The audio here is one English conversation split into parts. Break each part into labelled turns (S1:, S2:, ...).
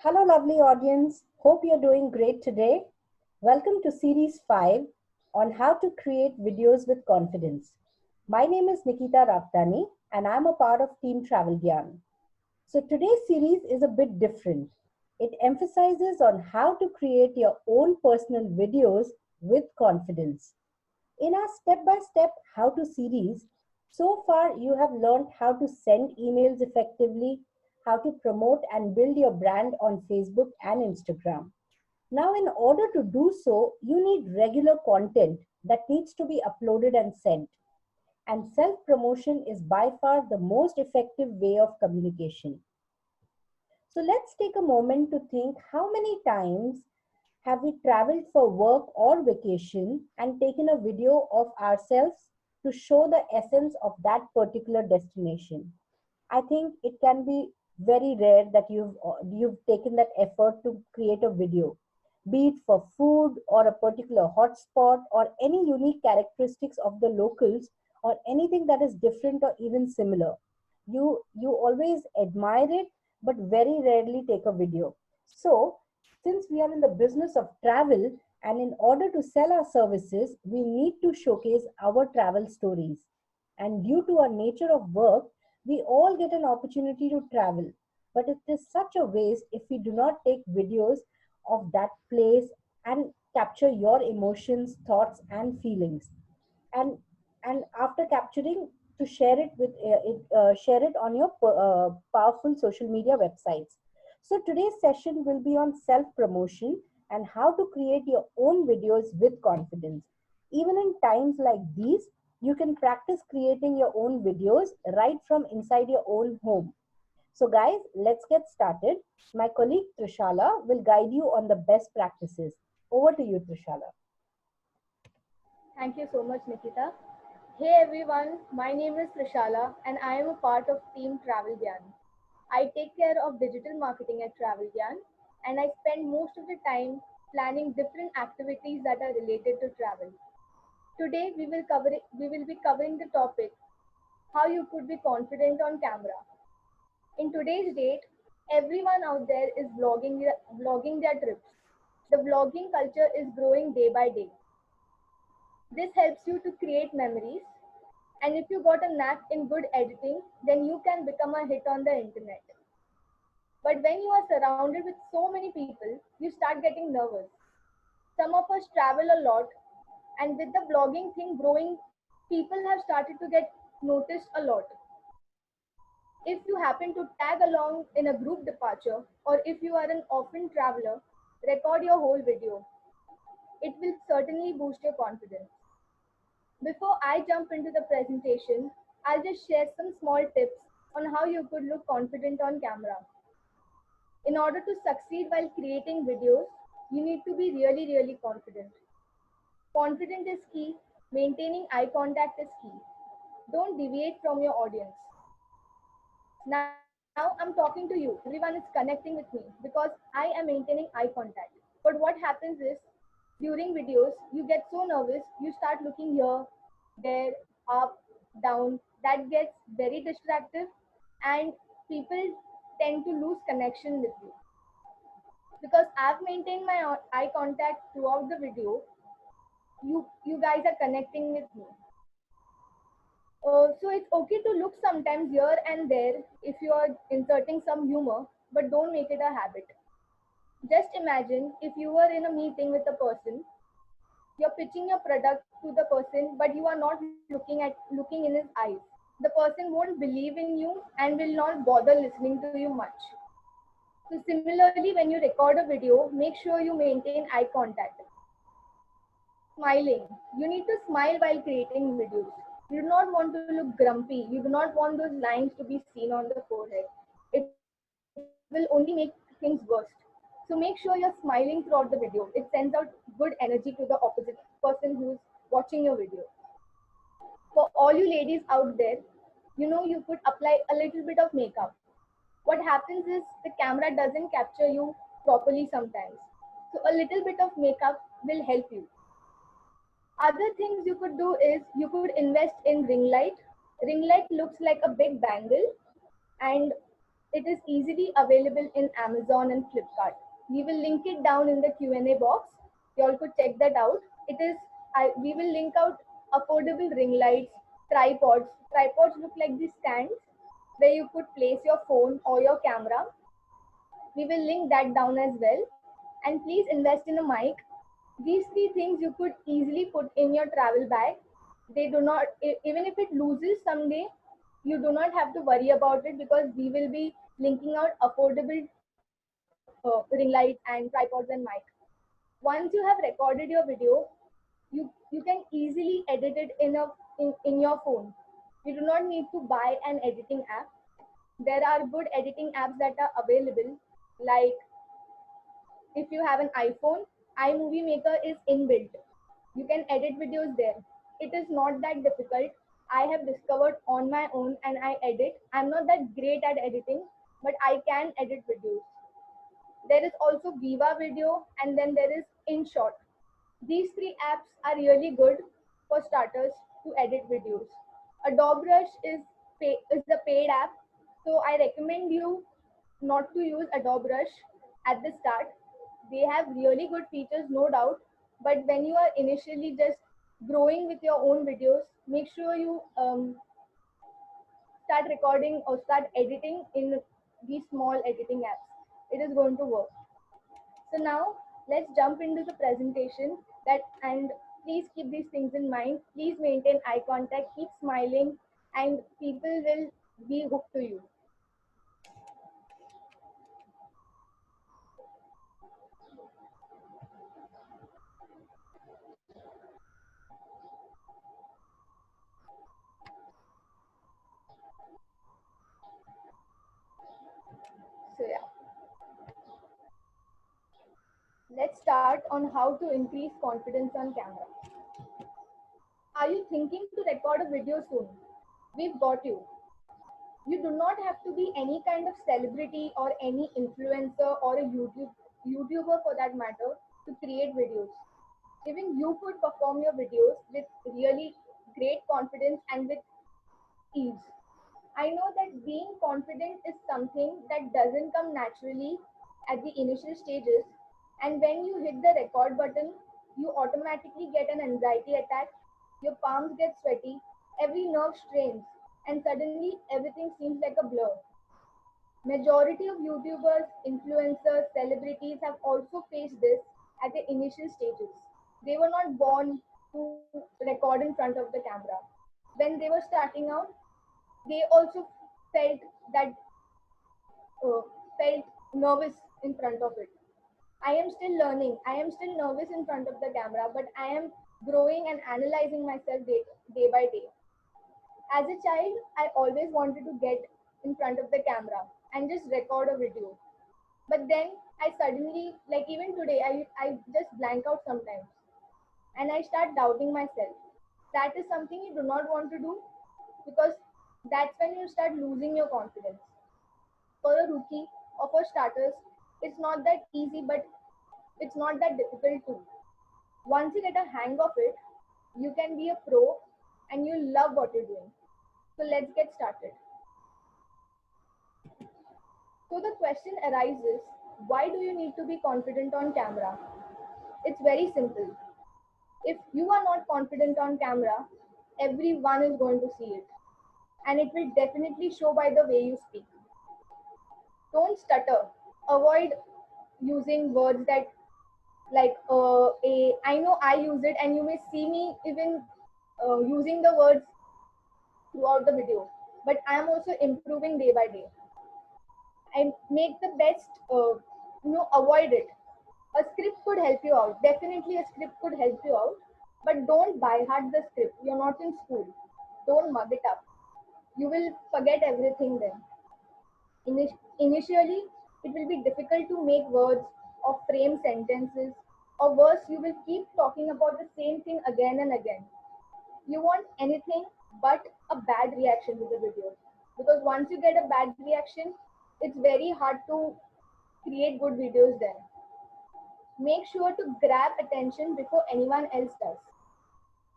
S1: Hello, lovely audience. Hope you're doing great today. Welcome to Series 5 on how to create videos with confidence. My name is Nikita Raptani and I'm a part of Team Travel Gyan. So today's series is a bit different. It emphasizes on how to create your own personal videos with confidence. In our step by step how to series, so far you have learned how to send emails effectively, how to promote and build your brand on Facebook and Instagram. Now, in order to do so, you need regular content that needs to be uploaded and sent. And self promotion is by far the most effective way of communication. So let's take a moment to think how many times have we traveled for work or vacation and taken a video of ourselves to show the essence of that particular destination? I think it can be very rare that you've taken that effort to create a video, be it for food or a particular hotspot or any unique characteristics of the locals or anything that is different or even similar. You always admire it, but very rarely take a video. So, since we are in the business of travel, and in order to sell our services, we need to showcase our travel stories. And due to our nature of work, we all get an opportunity to travel. But it is such a waste if we do not take videos of that place and capture your emotions, thoughts, and feelings. And after capturing, to share it share it on your powerful social media websites. So today's session will be on self promotion and how to create your own videos with confidence. Even in times like these, you can practice creating your own videos right from inside your own home. So guys, let's get started. My colleague Trishala will guide you on the best practices. Over to you, Trishala.
S2: Thank you so much, Nikita. Hey everyone, my name is Trishala and I am a part of Team Travel Gyan. I take care of digital marketing at Travel Gyan and I spend most of the time planning different activities that are related to travel. Today we will be covering the topic how you could be confident on camera. In today's date, everyone out there is vlogging their trips. The vlogging culture is growing day by day. This helps you to create memories. And if you got a knack in good editing, then you can become a hit on the internet. But when you are surrounded with so many people, you start getting nervous. Some of us travel a lot, and with the blogging thing growing, people have started to get noticed a lot. If you happen to tag along in a group departure, or if you are an often traveler, record your whole video. It will certainly boost your confidence. Before I jump into the presentation, I'll just share some small tips on how you could look confident on camera. In order to succeed while creating videos, you need to be really confident. Confident is key, maintaining eye contact is key. Don't deviate from your audience. Now I'm talking to you. Everyone is connecting with me because I am maintaining eye contact. But what happens is during videos, you get so nervous, you start looking here, there, up, down. That gets very distractive, and people tend to lose connection with you. Because I've maintained my eye contact throughout the video, you guys are connecting with me. So it's okay to look sometimes here and there if you are inserting some humor, but don't make it a habit. Just imagine if you were in a meeting with a person, you're pitching your product to the person, but you are not looking in his eyes. The person won't believe in you and will not bother listening to you much. So similarly, when you record a video, make sure you maintain eye contact. Smiling. You need to smile while creating videos. You do not want to look grumpy. You do not want those lines to be seen on the forehead. It will only make things worse. So make sure you're smiling throughout the video. It sends out good energy to the opposite person who's watching your video. For all you ladies out there, you could apply a little bit of makeup. What happens is the camera doesn't capture you properly sometimes. So a little bit of makeup will help you. Other things you could do is you could invest in ring light. Ring light looks like a big bangle, and It is easily available in Amazon and Flipkart. We will link it down in the Q&A box. You all could check that out. We will link out affordable ring lights, tripods. Tripods look like these stands where you could place your phone or your camera. We will link that down as well. And please invest in a mic. These three things you could easily put in your travel bag. They do not, even if it loses someday, you do not have to worry about it because we will be linking out affordable ring light and tripods and mic. Once you have recorded your video, you can easily edit it in your phone. You do not need to buy an editing app. There are good editing apps that are available, like if you have an iPhone, iMovie Maker is inbuilt. You can edit videos there. It is not that difficult. I have discovered on my own and I edit. I'm not that great at editing, but I can edit videos. There is also Viva Video and then there is InShot. These three apps are really good for starters to edit videos. Adobe Rush is the paid app, so I recommend you not to use Adobe Rush at the start. They have really good features, no doubt, but when you are initially just growing with your own videos, make sure you start recording or start editing in these small editing apps. It is going to work. So now let's jump into the presentation and please keep these things in mind. Please maintain eye contact, keep smiling, and people will be hooked to you. So yeah, let's start on how to increase confidence on camera. Are you thinking to record a video soon? We've got you. You do not have to be any kind of celebrity or any influencer or a YouTuber for that matter to create videos. Even you could perform your videos with really great confidence and with ease. I know that being confident is something that doesn't come naturally at the initial stages, and when you hit the record button, you automatically get an anxiety attack, your palms get sweaty, every nerve strains, and suddenly everything seems like a blur. Majority of YouTubers, influencers, celebrities have also faced this at the initial stages. They were not born to record in front of the camera. When they were starting out, they also felt that uh, felt nervous in front of it. I am still learning. I am still nervous in front of the camera, but I am growing and analyzing myself day by day. As a child, I always wanted to get in front of the camera and just record a video. But then I suddenly, like even today, I just blank out sometimes and I start doubting myself. That is something you do not want to do because that's when you start losing your confidence. For a rookie or for starters, it's not that easy, but it's not that difficult too. Once you get a hang of it, you can be a pro and you love what you're doing. So let's get started. So the question arises, why do you need to be confident on camera? It's very simple. If you are not confident on camera, everyone is going to see it. And it will definitely show by the way you speak. Don't stutter. Avoid using words that like a I know I use it and you may see me even using the words throughout the video, but I am also improving day by day. I make the best, avoid it. A script could help you out. Definitely, a script could help you out, but don't by heart the script. You're not in school. Don't mug it up. You will forget everything then. Initially, it will be difficult to make words or frame sentences, or worse, you will keep talking about the same thing again and again. You want anything but a bad reaction to the video. Because once you get a bad reaction, it's very hard to create good videos then. Make sure to grab attention before anyone else does.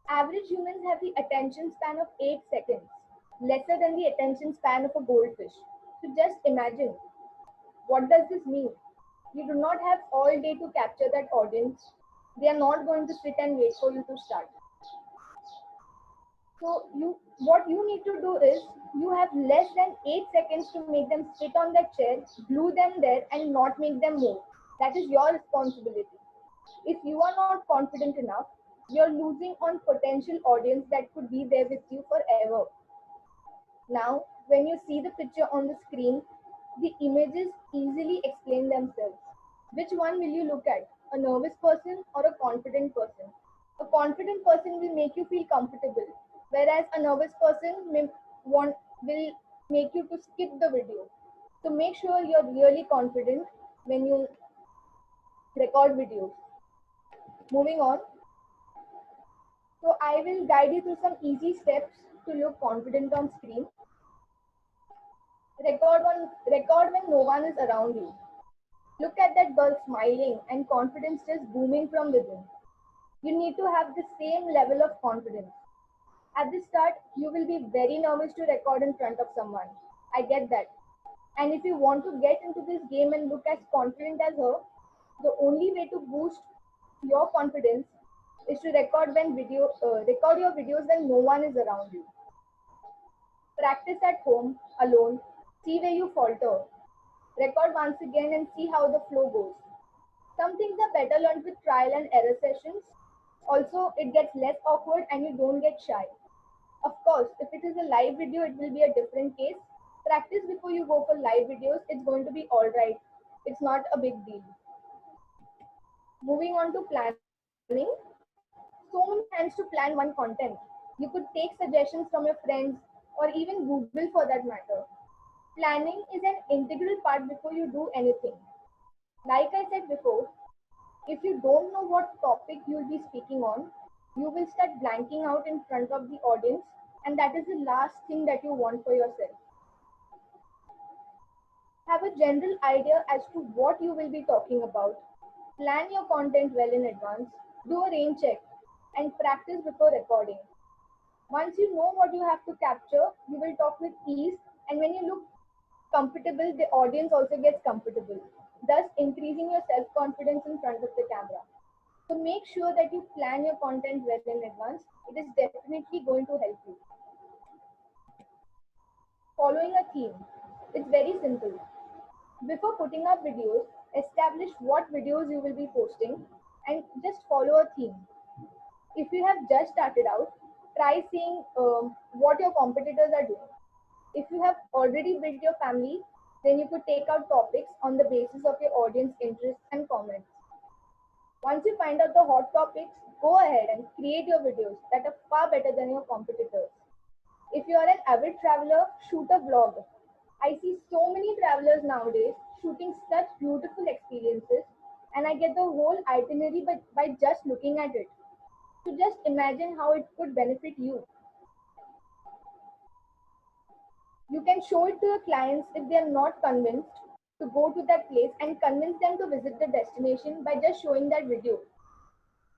S2: Average humans have the attention span of 8 seconds, lesser than the attention span of a goldfish. So just imagine, what does this mean? You do not have all day to capture that audience. They are not going to sit and wait for you to start. So what you need to do is, you have less than 8 seconds to make them sit on that chair, glue them there and not make them move. That is your responsibility. If you are not confident enough, you're losing on potential audience that could be there with you forever. Now, when you see the picture on the screen, the images easily explain themselves. Which one will you look at? A nervous person or a confident person? A confident person will make you feel comfortable, whereas a nervous person will make you to skip the video. So make sure you're really confident when you record videos. Moving on. So I will guide you through some easy steps to look confident on screen. Record when no one is around you. Look at that girl smiling and confidence just booming from within. You need to have the same level of confidence. At the start, you will be very nervous to record in front of someone. I get that. And if you want to get into this game and look as confident as her, the only way to boost your confidence is to record your videos when no one is around you. Practice at home, alone, see where you falter. Record once again and see how the flow goes. Some things are better learned with trial and error sessions. Also, it gets less awkward and you don't get shy. Of course, if it is a live video, it will be a different case. Practice before you go for live videos. It's going to be alright. It's not a big deal. Moving on to planning. So many times to plan one content. You could take suggestions from your friends or even Google for that matter. Planning is an integral part before you do anything. Like I said before, if you don't know what topic you'll be speaking on, you will start blanking out in front of the audience, and that is the last thing that you want for yourself. Have a general idea as to what you will be talking about. Plan your content well in advance, do a rain check, and practice before recording. Once you know what you have to capture, you will talk with ease, and when you look comfortable, the audience also gets comfortable, thus increasing your self-confidence in front of the camera. So make sure that you plan your content well in advance. It is definitely going to help you. Following a theme. It's very simple. Before putting up videos, establish what videos you will be posting and just follow a theme. If you have just started out, try seeing what your competitors are doing. If you have already built your family, then you could take out topics on the basis of your audience interests and comments. Once you find out the hot topics, go ahead and create your videos that are far better than your competitors. If you are an avid traveler, shoot a vlog. I see so many travelers nowadays shooting such beautiful experiences, and I get the whole itinerary by just looking at it. So just imagine how it could benefit you. You can show it to your clients if they are not convinced to go to that place, and convince them to visit the destination by just showing that video.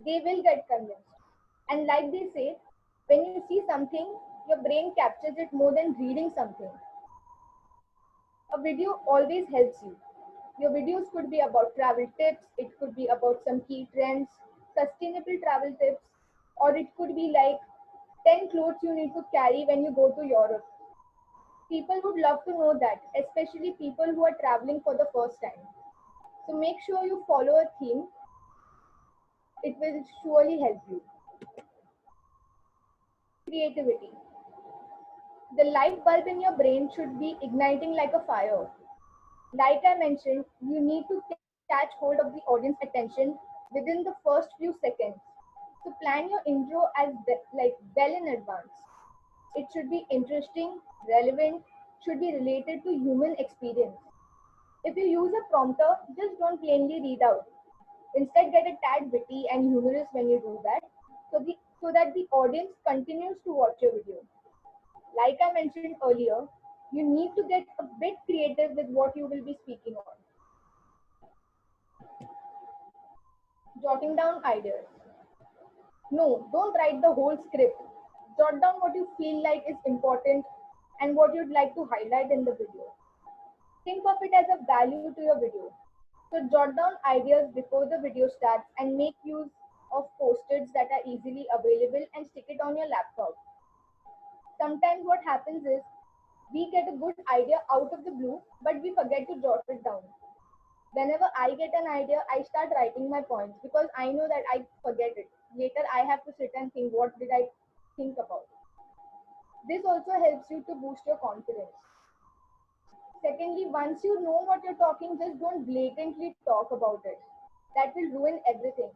S2: They will get convinced. And like they say, when you see something, your brain captures it more than reading something. A video always helps you. Your videos could be about travel tips, it could be about some key trends, sustainable travel tips, or it could be like 10 clothes you need to carry when you go to Europe. People would love to know that, especially people who are traveling for the first time. So make sure you follow a theme. It will surely help you. Creativity. The light bulb in your brain should be igniting like a fire. Like I mentioned, you need to catch hold of the audience attention within the first few seconds. So plan your intro as well in advance. It should be interesting, relevant, should be related to human experience. If you use a prompter, just don't plainly read out. Instead, get a tad witty and humorous when you do that, so that the audience continues to watch your video. Like I mentioned earlier, you need to get a bit creative with what you will be speaking on. Jotting down ideas. No, don't write the whole script. Jot down what you feel like is important and what you'd like to highlight in the video. Think of it as a value to your video. So jot down ideas before the video starts and make use of post-its that are easily available and stick it on your laptop. Sometimes what happens is we get a good idea out of the blue, but we forget to jot it down. Whenever I get an idea, I start writing my points because I know that I forget it. Later, I have to sit and think, what did I think about? This also helps you to boost your confidence. Secondly, once you know what you're talking, just don't blatantly talk about it. That will ruin everything.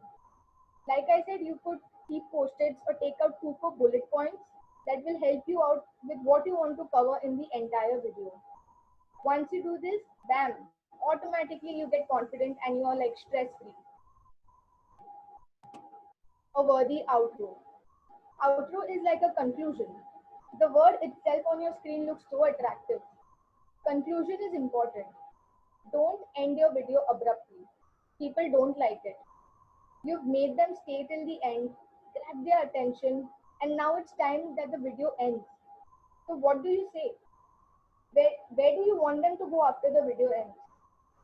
S2: Like I said, you could keep post-its or take out 2 4 bullet points that will help you out with what you want to cover in the entire video. Once you do this, bam, automatically you get confident and you are like stress-free. A worthy outro. Outro is like a conclusion. The word itself on your screen looks so attractive. Conclusion is important. Don't end your video abruptly. People don't like it. You've made them stay till the end, grab their attention, and now it's time that the video ends. So what do you say? Where do you want them to go after the video ends?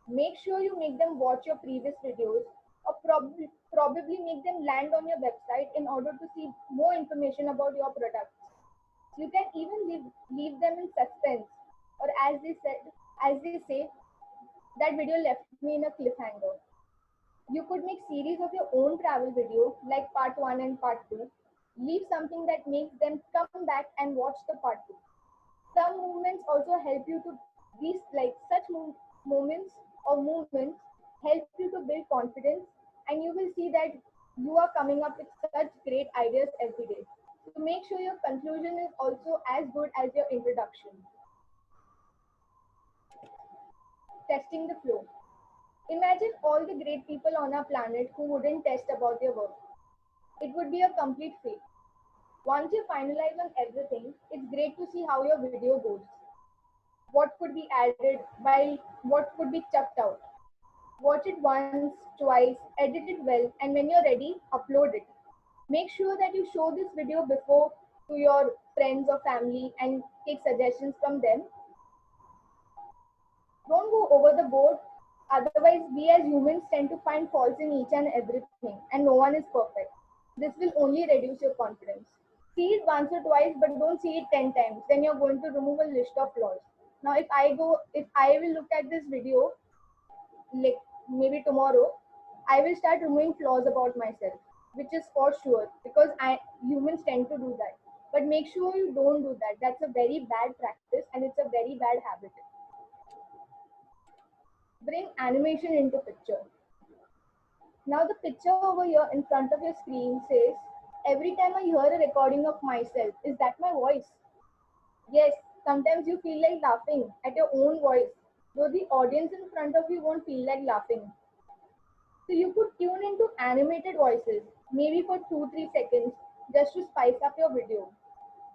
S2: Make sure you make them watch your previous videos or probably make them land on your website in order to see more information about your products. You can even leave them in suspense, or as they say, that video left me in a cliffhanger. You could make series of your own travel video like part 1 and part 2. Leave something that makes them come back and watch the part 2. Some movements also help you to these like such moments or movements help you to build confidence, and you will see that you are coming up with such great ideas every day. So make sure your conclusion is also as good as your introduction. Testing the flow. Imagine all the great people on our planet who wouldn't test about their work. It would be a complete fake. Once you finalize on everything, it's great to see how your video goes. What could be added, while what could be chucked out. Watch it once, twice, edit it well, and when you're ready, upload it. Make sure that you show this video before to your friends or family and take suggestions from them. Don't go over the board. Otherwise, we as humans tend to find faults in each and everything, and no one is perfect. This will only reduce your confidence. See it once or twice, but don't see it 10 times. Then you're going to remove a list of flaws. Now, if I will look at this video, like maybe tomorrow, I will start removing flaws about myself, which is for sure because humans tend to do that. But make sure you don't do that. That's a very bad practice and it's a very bad habit. Bring animation into picture. Now the picture over here in front of your screen says, every time I hear a recording of myself, is that my voice? Yes, sometimes you feel like laughing at your own voice, though the audience in front of you won't feel like laughing. So you could tune into animated voices, maybe for 2 3 seconds, just to spice up your video.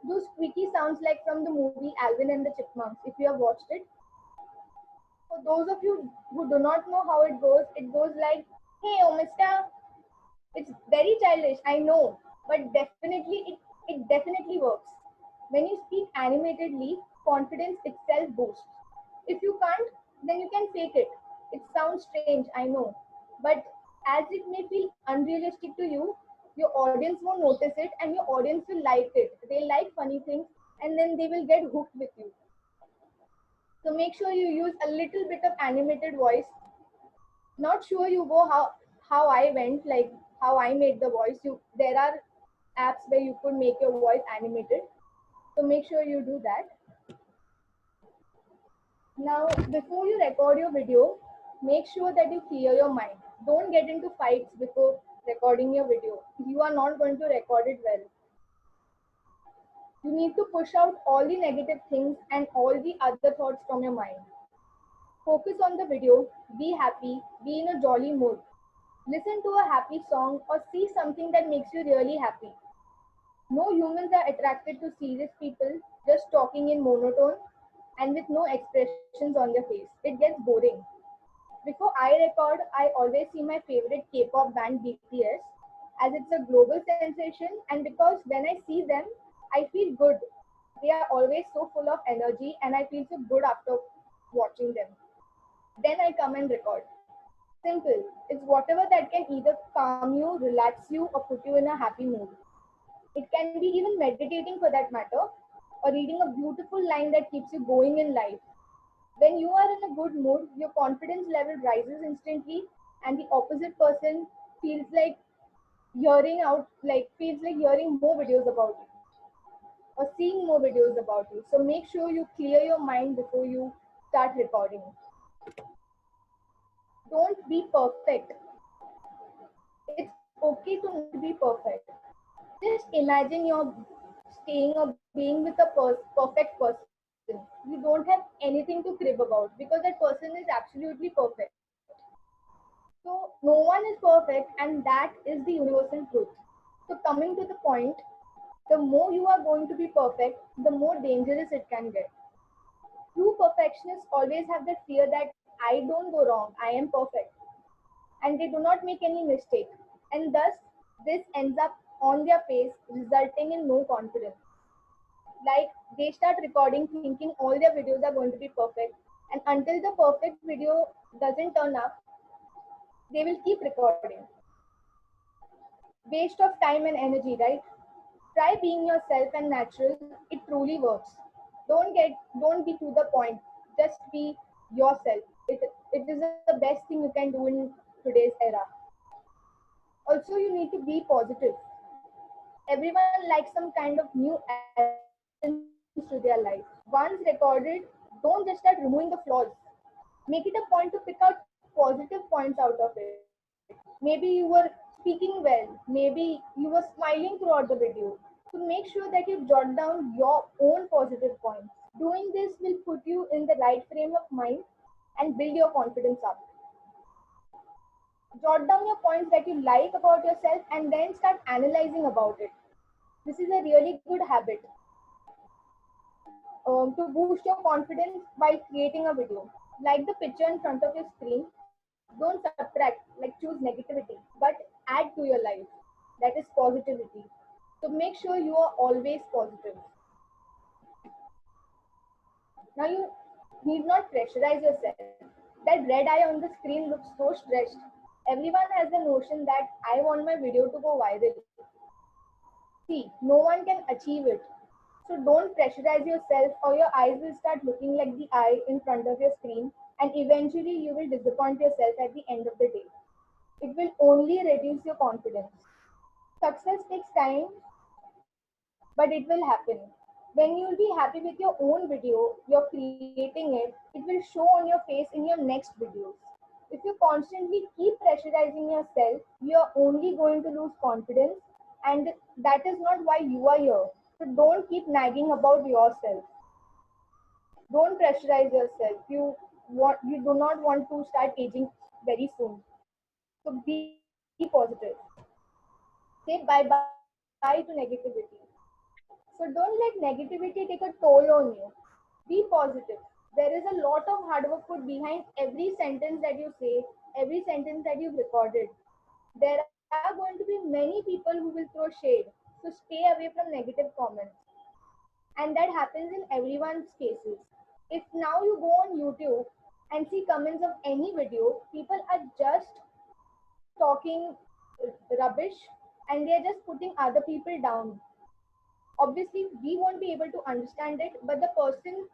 S2: Those squeaky sounds like from the movie Alvin and the Chipmunks, if you have watched it. For those of you who do not know how it goes like, hey, oh, mister. It's very childish, I know, but it definitely works. When you speak animatedly, confidence itself boosts. If you can't, then you can fake it. It sounds strange, I know, but as it may feel unrealistic to you, your audience won't notice it and your audience will like it. They like funny things and then they will get hooked with you. So make sure you use a little bit of animated voice. Not sure you go how I went, like how I made the voice. There are apps where you could make your voice animated. So make sure you do that. Now, before you record your video, make sure that you clear your mind. Don't get into fights before recording your video. You are not going to record it well. You need to push out all the negative things and all the other thoughts from your mind. Focus on the video, be happy, be in a jolly mood. Listen to a happy song or see something that makes you really happy. No humans are attracted to serious people just talking in monotone and with no expressions on their face. It gets boring. Before I record, I always see my favorite K-pop band BTS as it's a global sensation, and because when I see them, I feel good. They are always so full of energy and I feel so good after. watching them. Then I come and record. Simple. It's whatever that can either calm you, relax you, or put you in a happy mood. It can be even meditating for that matter, or reading a beautiful line that keeps you going in life. When you are in a good mood, your confidence level rises instantly, and the opposite person feels like feels like hearing more videos about you or seeing more videos about you. So make sure you clear your mind before you start recording. Don't be perfect. It's okay to not be perfect. Just imagine you're staying or being with a perfect person. You don't have anything to crib about because that person is absolutely perfect. So no one is perfect, and that is the universal truth. So coming to the point, the more you are going to be perfect, the more dangerous it can get. True perfectionists always have that fear that I don't go wrong, I am perfect, and they do not make any mistake. And thus, this ends up on their face, resulting in no confidence. Like they start recording thinking all their videos are going to be perfect, and until the perfect video doesn't turn up, they will keep recording. Waste of time and energy, right? Try being yourself and natural. It truly works. Don't be to the point. Just be yourself. It is the best thing you can do in today's era. Also, you need to be positive. Everyone likes some kind of new additions to their life. Once recorded, don't just start removing the flaws. Make it a point to pick out positive points out of it. Maybe you were speaking well, maybe you were smiling throughout the video. So make sure that you jot down your own positive points. Doing this will put you in the right frame of mind and build your confidence up. Jot down your points that you like about yourself and then start analyzing about it. This is a really good habit to boost your confidence while creating a video. Like the picture in front of your screen, don't subtract, like choose negativity, but add to your life. That is positivity. So make sure you are always positive. Now you need not pressurize yourself. That red eye on the screen looks so stressed. Everyone has the notion that I want my video to go viral. See, no one can achieve it. So don't pressurize yourself or your eyes will start looking like the eye in front of your screen, and eventually you will disappoint yourself at the end of the day. It will only reduce your confidence. Success takes time, but it will happen. When you'll be happy with your own video, you're creating it will show on your face in your next videos. If you constantly keep pressurizing yourself, you're only going to lose confidence, and that is not why you are here. So don't keep nagging about yourself. Don't pressurize yourself. You do not want to start aging very soon. So be positive. Say bye bye to negativity. So don't let negativity take a toll on you. Be positive. There is a lot of hard work put behind every sentence that you say, every sentence that you've recorded. There are going to be many people who will throw shade. So stay away from negative comments. And that happens in everyone's cases. If now you go on YouTube and see comments of any video, people are just talking rubbish and they are just putting other people down. Obviously, we won't be able to understand it, but the person,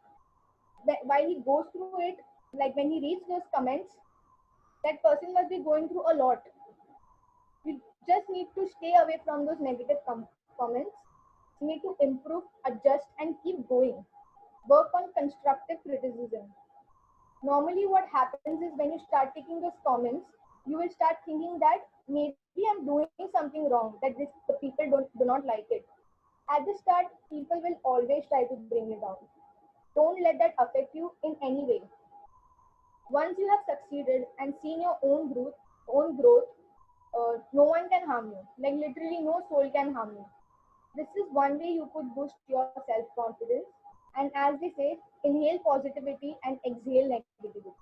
S2: while he goes through it, like when he reads those comments, that person must be going through a lot. You just need to stay away from those negative comments. You need to improve, adjust, and keep going. Work on constructive criticism. Normally, what happens is when you start taking those comments, you will start thinking that maybe I'm doing something wrong, that the people do not like it. At the start, people will always try to bring you down. Don't let that affect you in any way. Once you have succeeded and seen your own growth, no one can harm you. Like literally, no soul can harm you. This is one way you could boost your self confidence. And as they say, inhale positivity and exhale negativity.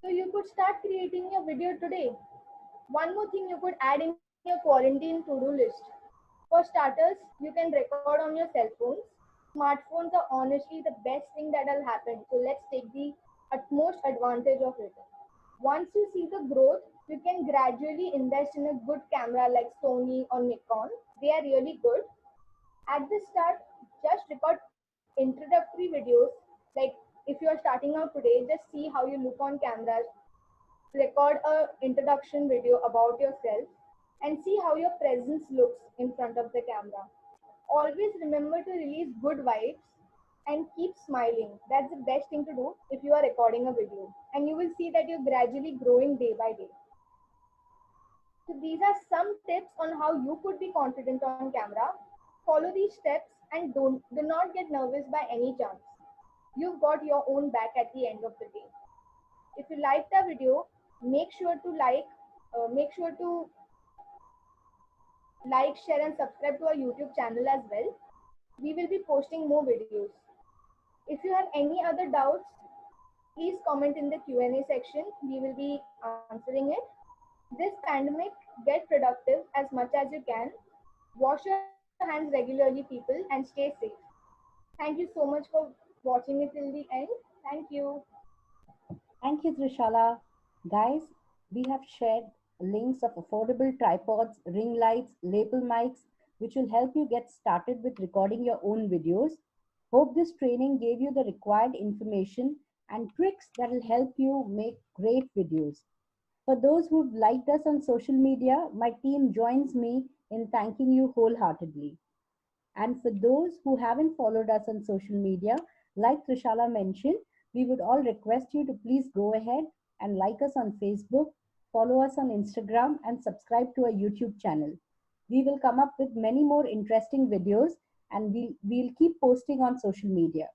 S2: So you could start creating your video today. One more thing you could add in your quarantine to-do list. For starters, you can record on your cell phones. Smartphones are honestly the best thing that will happen. So let's take the utmost advantage of it. Once you see the growth, you can gradually invest in a good camera like Sony or Nikon. They are really good. At the start, just record introductory videos. Like if you are starting out today, just see how you look on cameras. Record a introduction video about yourself and see how your presence looks in front of the camera. Always remember to release good vibes and keep smiling. That's the best thing to do if you are recording a video. And you will see that you're gradually growing day by day. So these are some tips on how you could be confident on camera. Follow these steps and do not get nervous by any chance. You've got your own back at the end of the day. If you liked the video, make sure to make sure to like, share, and subscribe to our YouTube channel as well. We will be posting more videos. If you have any other doubts, please comment in the Q&A section. We will be answering it. This pandemic, get productive as much as you can. Wash your hands regularly, people, and stay safe. Thank you so much for watching it till the end. Thank you.
S1: Thank you, Trishala. Guys, we have shared links of affordable tripods, ring lights, lapel mics, which will help you get started with recording your own videos. Hope this training gave you the required information and tricks that will help you make great videos. For those who've liked us on social media, my team joins me in thanking you wholeheartedly. And for those who haven't followed us on social media, like Trishala mentioned, we would all request you to please go ahead and like us on Facebook, follow us on Instagram, and subscribe to our YouTube channel. We will come up with many more interesting videos and we'll keep posting on social media.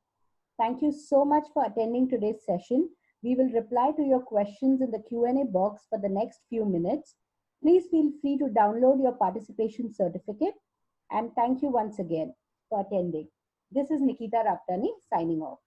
S1: Thank you so much for attending today's session. We will reply to your questions in the Q&A box for the next few minutes. Please feel free to download your participation certificate. And thank you once again for attending. This is Nikita Raptani signing off.